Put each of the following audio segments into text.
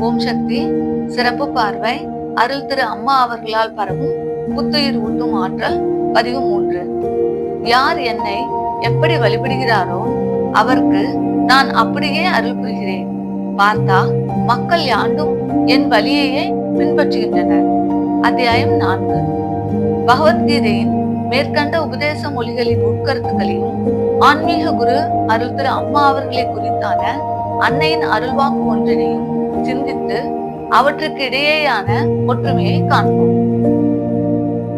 ஓம் சக்தி. சிறப்பு பார்வை. அருள் திரு அம்மா அவர்களால் பரவும் புத்துயிர் ஊட்டும் ஆற்றல். பதிவு 3. யார் என்னை எப்படி வழிபடுகிறாரோ அவருக்கு நான் அப்படியே அருள் புரிகிறேன். பார்த்தா மக்கள் யாண்டும் என் வழியையே பின்பற்றுகின்றனர். அத்தியாயம் 4. பகவத்கீதையின் மேற்கண்ட உபதேச மொழிகளின் உட்கருத்துக்களையும் ஆன்மீக குரு அருள் திரு அம்மா அவர்களை குறித்தான அன்னையின் அருள்வாக்கு ஒன்றினையும் சிந்தித்து அவற்றுக்கு இடையேயான ஒற்றுமையை காண்போம்.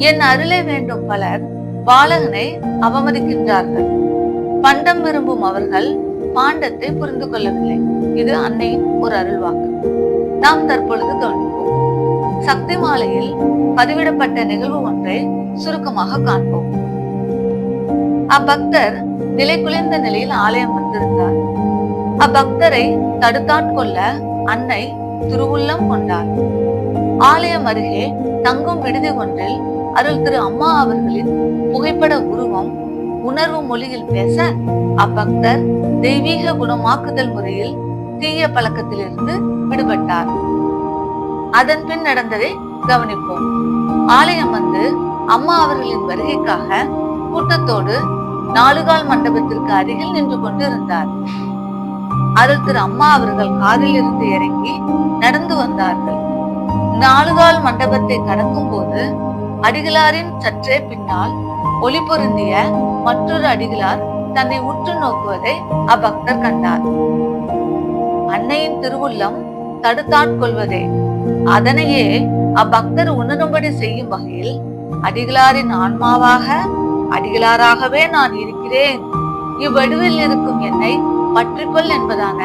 என் அருளை வேண்டும் பலர் பாலகனை அவமதிக்கின்றார்கள். பண்டம் விரும்பும் அவர்கள் பாண்டத்தை புரிந்து கொள்ளவில்லை. இது அன்னையின் ஒரு அருள்வாக்கு. நாம் தற்பொழுது கவனிப்போம். சக்தி மாலையில் பதிவிடப்பட்ட நிகழ்வு ஒன்றை சுருக்கமாக காண்போம். அப்பக்தர் நிலை குலைந்த நிலையில் ஆலயம் வந்திருந்தார். அப்பக்தரை தடுத்தாட்கொள்ள அன்னை திருவுள்ளம் கொண்டார். ஆலயம் அருகே தங்கும் விடுதி ஒன்றில் அருள் திரு அம்மா அவர்களின் புகைப்பட உருவம் உணர்வு மொழியில் பேச அப்பக்தர் தெய்வீக குணமாக்குதல் முறையில் தீய பழக்கத்திலிருந்து விடுபட்டார். அதன் பின் நடந்ததை கவனிப்போம். ஆலயம் வந்து அம்மா அவர்களின் வருகைக்காக கூட்டத்தோடு 4 கால் மண்டபத்திற்கு அருகில் நின்று கொண்டு இருந்தார். அருள் திரு அம்மா அவர்கள் காரில் இருந்து இறங்கி நடந்து வந்தார்கள். 4 கால் மண்டபத்தை கடக்கும் போது அடிகளாரின் சற்றே பின்னால் ஒளி பொருந்திய மற்றொரு அடிகளார் தன்னை உற்று நோக்குவதை அப்பக்தர் கண்டார். அன்னையின் திருவுள்ளம் தடுத்தாட்கொள்வதே. அதனையே அப்பக்தர் உணரும்படி செய்யும் வகையில் அடிகளாரின் ஆன்மாவாக அடிகளாராகவே நான் இருக்கிறேன், இவ்வடிவில் இருக்கும் என்னை பற்றிக்கொள் என்பதான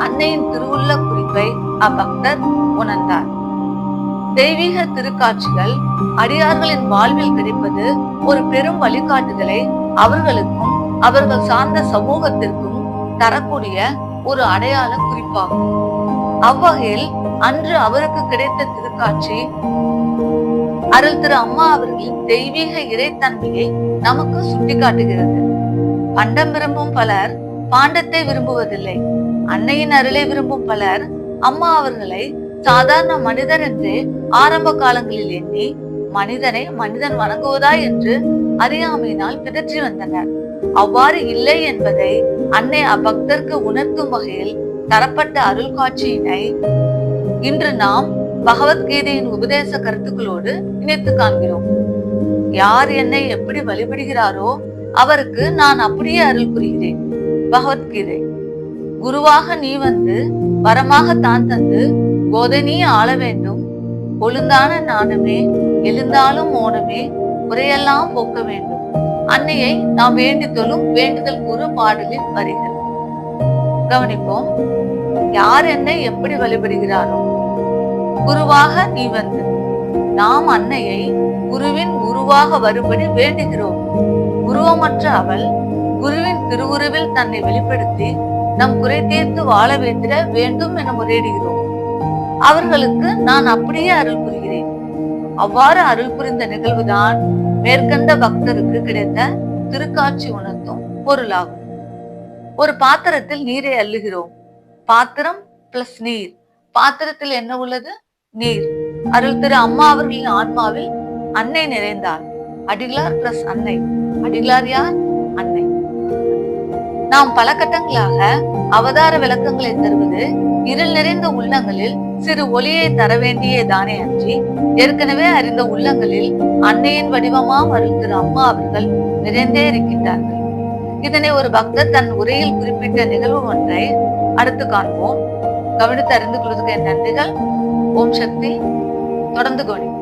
அன்னையின் திருவுள்ள குறிப்பை அப்பக்தர் உணர்ந்தார். தெய்வீக திருக்காட்சிகள் அடியார்களின் வாழ்வில் கிடைப்பது ஒரு பெரும் வழிகாட்டுதலை அவர்களுக்கும் அவர்கள் சார்ந்த சமூகத்திற்கும் தரக்கூடிய ஒரு அடையாள குறிப்பாகும். அவ்வகையில் அன்று அவருக்கு கிடைத்த திருக்காட்சி அருள் திரு அம்மா அவர்களின் தெய்வீக இறைத்தன்மையை நமக்கு சுட்டிக்காட்டுகிறது. பண்டம் விரும்பும் பலர் பாண்டத்தை விரும்புவதில்லை. அன்னையின் அருளை விரும்பும் பலர் அம்மா அவர்களை சாதாரண மனிதர் என்று ஆரம்ப காலங்களில் எண்ணி மனிதனை மனிதன் வணங்குவதா என்று அறியாமையினால் பிதற்றி வந்தனர். அவ்வாறு இல்லை என்பதை அன்னை அப்பக்தருக்கு உணர்த்தும் வகையில் தரப்பட்ட அருள் காட்சியினை இன்று நாம் பகவத்கீதையின் உபதேச கருத்துக்களோடு இணைத்து காண்கிறோம். யார் என்னை எப்படி வழிபடுகிறாரோ அவருக்கு நான் அப்படியே அருள் புரிகிறேன். பகவத்கீதை. குருவாக நீ வந்து வரமாக தான் தந்து போதை நீ ஆள வேண்டும். ஒழுங்கான நாணமே எழுந்தாலும் மோனமே குறையெல்லாம் போக்க வேண்டும். அன்னையை நாம் வேண்டி தொழும் வேண்டுதல் கூறு பாடலின் வரிகள். கவனிப்போம். யார் என்னை எப்படி வழிபடுகிறாரோ குருவாக நீ வந்து. நாம் அன்னையை குருவின் உருவாக வரும்படி வேண்டுகிறோம். உருவமற்ற அவள் குருவின் திருவுருவில் தன்னை வெளிப்படுத்தி நம் குறை தீர்த்து வாழ வேண்டிட வேண்டும் என முறையிடுகிறோம். அவர்களுக்கு நான் அப்படியே அருள் புரிகிறேன். அவ்வாறு அருள் புரிந்த நிகழ்வுதான் மேற்கண்ட பக்தருக்கு கிடைத்த திருக்காட்சி உணர்த்தும் பொருளாகும். ஒரு பாத்திரத்தில் நீரை அள்ளுகிறோம். பாத்திரம் பிளஸ் நீர். பாத்திரத்தில் என்ன உள்ளது? நீர். அருள் திரு அம்மா அவர்களின் ஆன்மாவில் அன்னை நிறைந்தார். அடிகளார் பிளஸ் அன்னை. அடிகளார் யார்? அன்னை. நாம் பல கட்டங்களாக அவதார விளக்கங்களை தருவது இருள் நிறைந்த உள்ளங்களில் சிறு ஒளியை தர வேண்டியே தானே அன்றி ஏற்கனவே அறிந்த உள்ளங்களில் அன்னையின் வடிவமாம் அருள் திரு அம்மா அவர்கள் நிறைந்தே இருக்கின்றார்கள். இதனை ஒரு பக்தர் தன் உரையில் குறிப்பிட்ட நிகழ்வு ஒன்றை அடுத்து காண்போம். கவனித்து அறிந்து கொள்வதற்கு என் நன்றிகள். ஓம் சக்தி. தொடர்ந்து கவனிப்போம்.